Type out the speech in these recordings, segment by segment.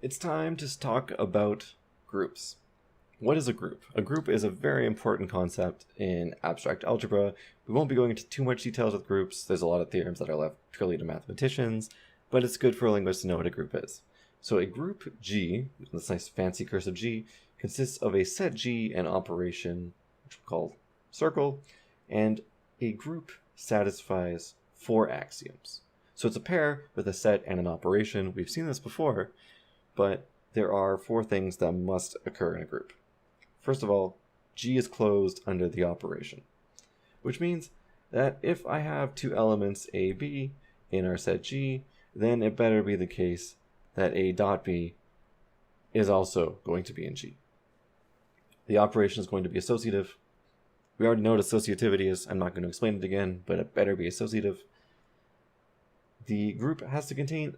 It's time to talk about groups. What is a group? A group is a very important concept in abstract algebra. We won't be going into too much details with groups. There's a lot of theorems that are left purely to mathematicians, but it's good for linguists to know what a group is. So a group G, this nice fancy cursive G, consists of a set G and operation, which we call circle, and a group satisfies 4 axioms. So it's a pair with a set and an operation. We've seen this before, but there are 4 things that must occur in a group. First of all, G is closed under the operation, which means that if I have 2 elements A, B in our set G, then it better be the case that A dot B is also going to be in G. The operation is going to be associative. We already know what associativity is. I'm not going to explain it again, but it better be associative. The group has to contain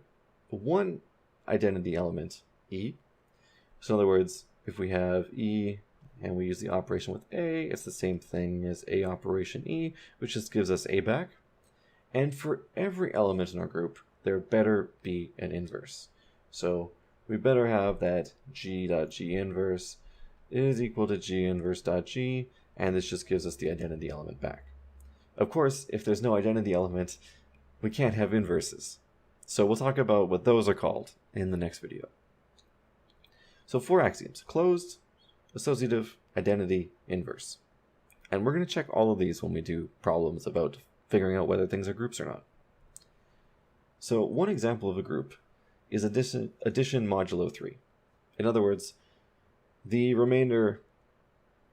one identity element, E. So in other words, if we have E and we use the operation with A, it's the same thing as A operation E, which just gives us A back. And for every element in our group, there better be an inverse. So we better have that G.G inverse is equal to G inverse dot G, and this just gives us the identity element back. Of course, if there's no identity element, we can't have inverses. So we'll talk about what those are called in the next video. So 4 axioms: closed, associative, identity, inverse. And we're going to check all of these when we do problems about figuring out whether things are groups or not. So one example of a group is addition modulo 3. In other words, the remainder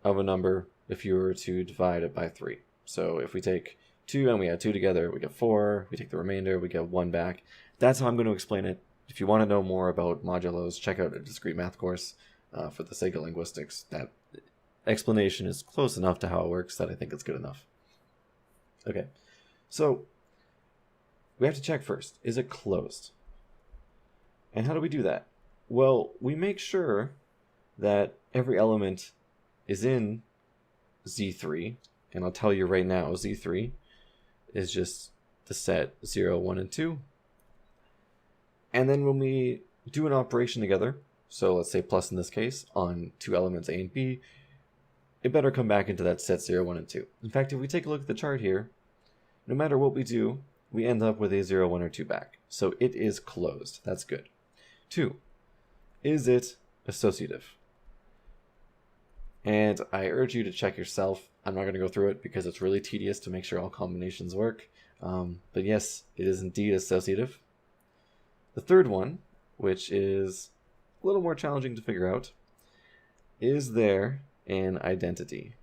of a number if you were to divide it by 3. So if we take 2 and we add 2 together, we get 4. We take the remainder, we get 1 back. That's how I'm going to explain it. If you want to know more about modulos, check out a discrete math course for the sake of linguistics. That explanation is close enough to how it works that I think it's good enough. Okay, so we have to check first, is it closed? And how do we do that? Well, we make sure that every element is in Z3, and I'll tell you right now, Z3 is just the set 0, 1, and 2. And then when we do an operation together, so let's say plus in this case, on 2 elements A and B, it better come back into that set 0, 1, and 2. In fact, if we take a look at the chart here, no matter what we do, we end up with a 0, 1, or 2 back. So it is closed. That's good. 2. Is it associative? And I urge you to check yourself. I'm not going to go through it because it's really tedious to make sure all combinations work. But yes, it is indeed associative. The third one, which is a little more challenging to figure out, is there an identity?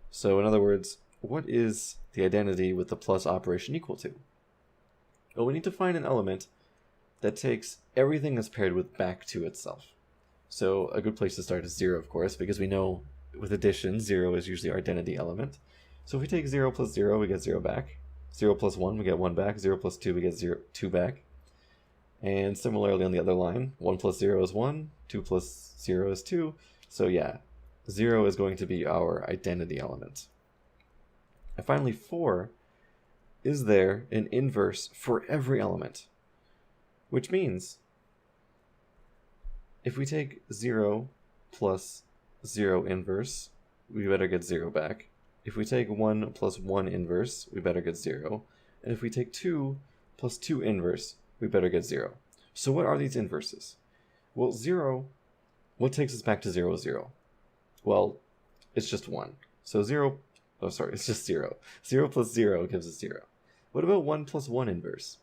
So in other words, what is the identity with the plus operation equal to? Well, we need to find an element that takes everything that's paired with back to itself. So a good place to start is 0, of course, because we know with addition, 0 is usually our identity element. So if we take 0 plus 0, we get 0 back. 0 plus 1, we get 1 back. 0 plus 2, we get 2 back. And similarly on the other line, 1 plus 0 is 1, 2 plus 0 is 2. So yeah, 0 is going to be our identity element. And finally, 4, is there an inverse for every element? Which means if we take 0 plus 0 inverse, we better get 0 back. If we take 1 plus 1 inverse, we better get 0. And if we take 2 plus 2 inverse, we better get 0. So what are these inverses? Well, 0, what takes us back to 0 is 0? Well, it's just 1. So it's just 0. 0 plus 0 gives us 0. What about 1 plus 1 inverse?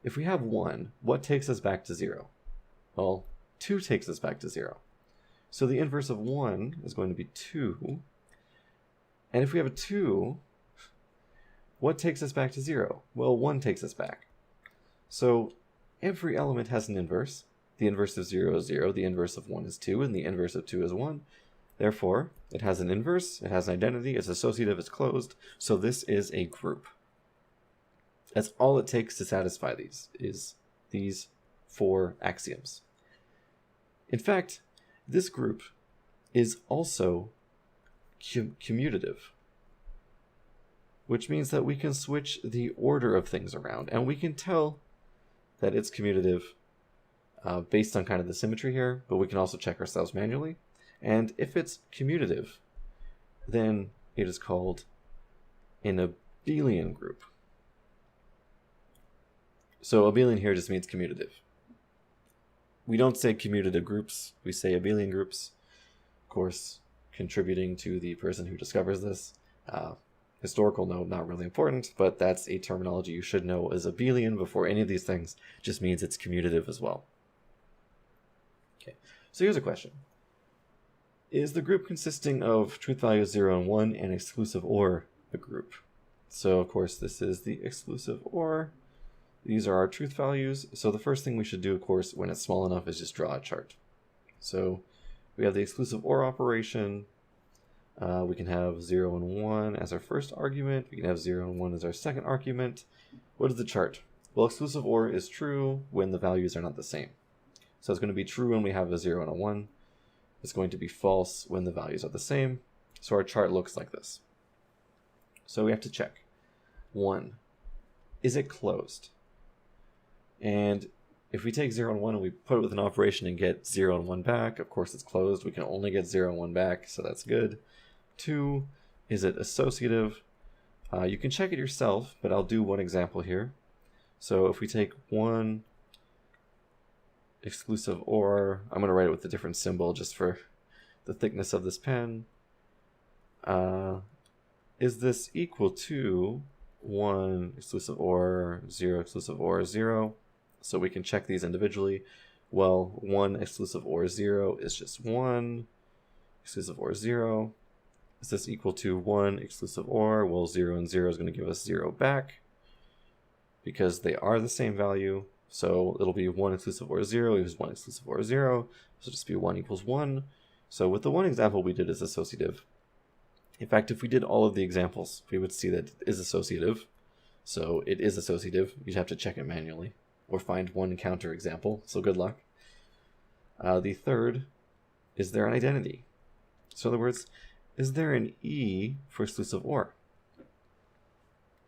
If we have 1, what takes us back to 0? Well, 2 takes us back to 0. So the inverse of 1 is going to be 2. And if we have a 2, what takes us back to 0? Well, 1 takes us back. So every element has an inverse. The inverse of 0 is 0, the inverse of 1 is 2, and the inverse of 2 is 1. Therefore, it has an inverse, it has an identity, it's associative, it's closed. So this is a group. That's all it takes to satisfy these 4 axioms. In fact, this group is also commutative, which means that we can switch the order of things around, and we can tell that it's commutative based on kind of the symmetry here, but we can also check ourselves manually. And if it's commutative, then it is called an abelian group. So abelian here just means commutative. We don't say commutative groups, we say abelian groups. Of course, contributing to the person who discovers this. Historical note, not really important, but that's a terminology you should know as abelian before any of these things. Just means it's commutative as well. Okay, so here's a question. Is the group consisting of truth values 0 and 1 and exclusive OR a group? So of course this is the exclusive OR. These are our truth values. So the first thing we should do, of course, when it's small enough is just draw a chart. So we have the exclusive OR operation. We can have 0 and 1 as our first argument. We can have 0 and 1 as our second argument. What is the chart? Well, exclusive OR is true when the values are not the same. So it's going to be true when we have a 0 and a 1. It's going to be false when the values are the same. So our chart looks like this. So we have to check. 1. Is it closed? And if we take 0 and 1 and we put it with an operation and get 0 and 1 back, of course it's closed. We can only get 0 and 1 back, so that's good. 2, is it associative? You can check it yourself, but I'll do one example here. So if we take 1 exclusive OR, I'm going to write it with a different symbol just for the thickness of this pen. Is this equal to 1 exclusive OR, 0 exclusive OR, 0? So we can check these individually. Well, 1 exclusive OR 0 is just 1 exclusive OR 0. Is this equal to 1 exclusive OR? Well, 0 and 0 is going to give us 0 back because they are the same value. So it'll be 1 exclusive OR 0 equals 1 exclusive OR 0. So just be 1 equals 1. So with the one example we did is associative. In fact, if we did all of the examples, we would see that it is associative. So it is associative. You'd have to check it manually or find one counter example. So good luck. The third, is there an identity? So in other words, is there an E for exclusive OR?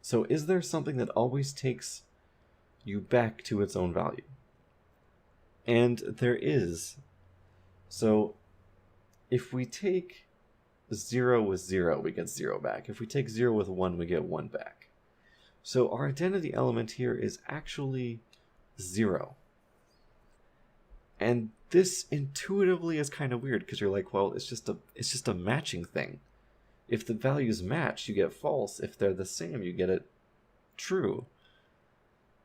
So is there something that always takes you back to its own value? And there is. So if we take 0 with 0, we get 0 back. If we take 0 with 1, we get 1 back. So our identity element here is actually 0. And this intuitively is kind of weird because you're like, well, it's just a matching thing. If the values match, you get false. If they're the same, you get it true.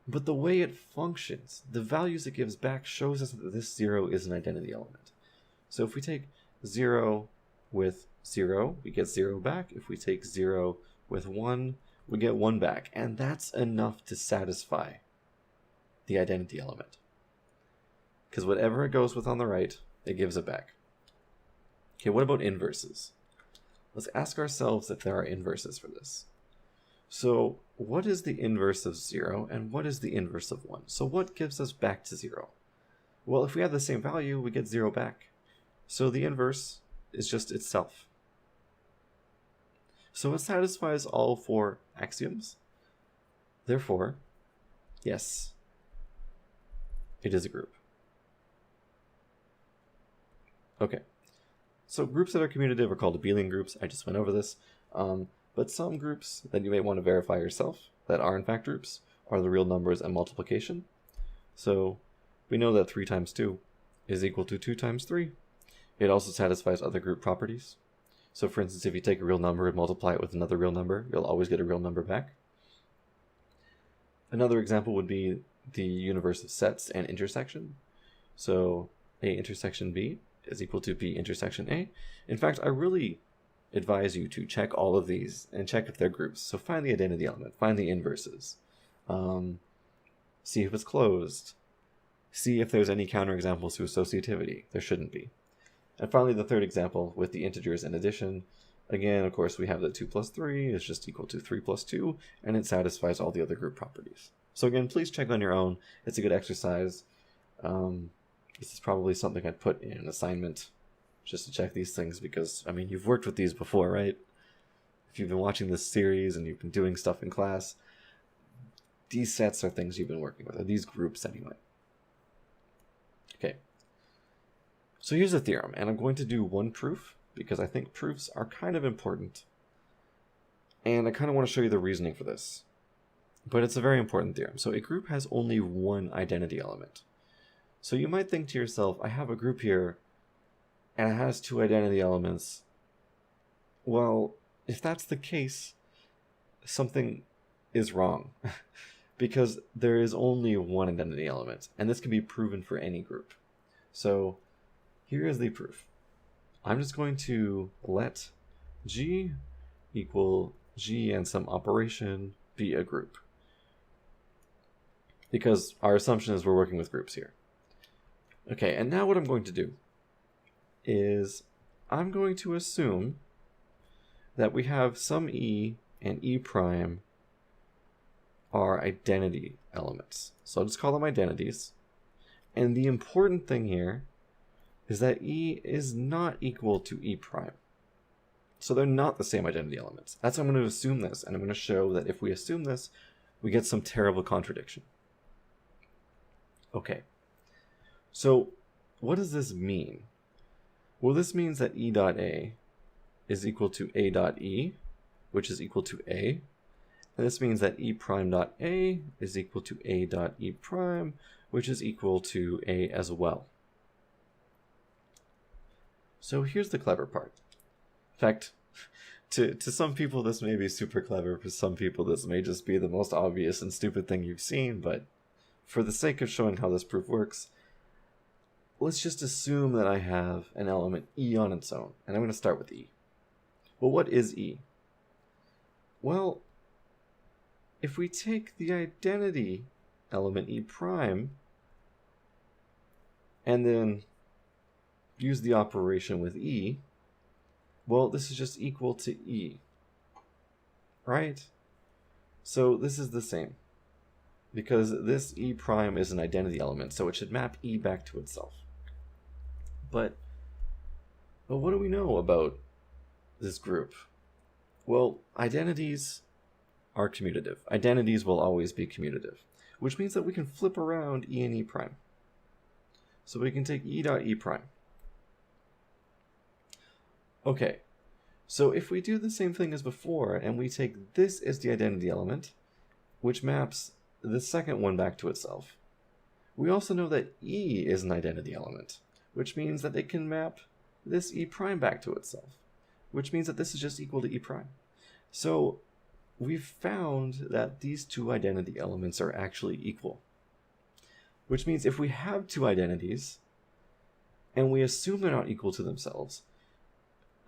But the way it functions, the values it gives back shows us that this 0 is an identity element. So if we take 0 with 0, we get 0 back. If we take 0 with 1, we get 1 back. And that's enough to satisfy the identity element. Because whatever it goes with on the right, it gives it back. Okay, what about inverses? Let's ask ourselves if there are inverses for this. So what is the inverse of 0 and what is the inverse of 1? So what gives us back to 0? Well, if we have the same value, we get 0 back. So the inverse is just itself. So it satisfies all 4 axioms. Therefore, yes, it is a group. Okay, so groups that are commutative are called abelian groups. I just went over this. But some groups that you may want to verify yourself that are in fact groups are the real numbers and multiplication. So we know that 3 times 2 is equal to 2 times 3. It also satisfies other group properties. So for instance, if you take a real number and multiply it with another real number, you'll always get a real number back. Another example would be the universe of sets and intersection. So A intersection B is equal to B intersection A. In fact, I really advise you to check all of these and check if they're groups. So find the identity element, find the inverses, see if it's closed, see if there's any counterexamples to associativity. There shouldn't be. And finally, the third example with the integers and addition. Again, of course, we have that 2 plus 3 is just equal to 3 plus 2, and it satisfies all the other group properties. So again, please check on your own. It's a good exercise. This is probably something I'd put in an assignment just to check these things because, I mean, you've worked with these before, right? If you've been watching this series and you've been doing stuff in class, these sets are things you've been working with, or these groups anyway. So here's a theorem, and I'm going to do one proof because I think proofs are kind of important. And I kind of want to show you the reasoning for this. But it's a very important theorem. So a group has only one identity element. So you might think to yourself, I have a group here, and it has two identity elements. Well, if that's the case, something is wrong. Because there is only one identity element, and this can be proven for any group. So here is the proof. I'm just going to let G equal G and some operation be a group. Because our assumption is we're working with groups here. Okay, and now what I'm going to do is I'm going to assume that we have some E and E prime are identity elements. So I'll just call them identities. And the important thing here is that E is not equal to E prime. So they're not the same identity elements. That's how I'm going to assume this, and I'm going to show that if we assume this, we get some terrible contradiction. Okay, so what does this mean? Well, this means that E dot A is equal to A dot E, which is equal to A. And this means that E prime dot A is equal to A dot E prime, which is equal to A as well. So here's the clever part. In fact, to some people this may be super clever, for some people this may just be the most obvious and stupid thing you've seen, but for the sake of showing how this proof works, let's just assume that I have an element E on its own, and I'm going to start with E. Well, what is E? Well, if we take the identity element E prime and then use the operation with E, well, this is just equal to E, right? So this is the same, because this E prime is an identity element, so it should map E back to itself. But what do we know about this group? Well, identities are commutative. Identities will always be commutative, which means that we can flip around E and E prime. So we can take E dot E prime. Okay, so if we do the same thing as before, and we take this as the identity element, which maps the second one back to itself, we also know that E is an identity element, which means that it can map this E prime back to itself, which means that this is just equal to E prime. So we've found that these two identity elements are actually equal, which means if we have two identities and we assume they're not equal to themselves,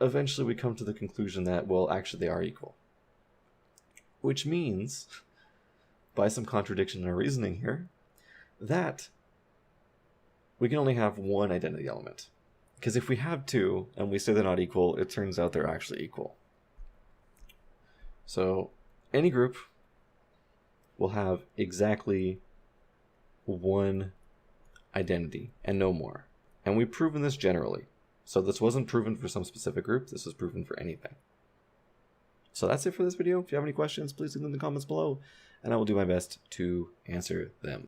eventually we come to the conclusion that, well, actually they are equal. Which means, by some contradiction in our reasoning here, that we can only have one identity element. Because if we have two and we say they're not equal, it turns out they're actually equal. So any group will have exactly one identity and no more. And we've proven this generally. So this wasn't proven for some specific group, this was proven for anything. So that's it for this video. If you have any questions, please leave them in the comments below, and I will do my best to answer them.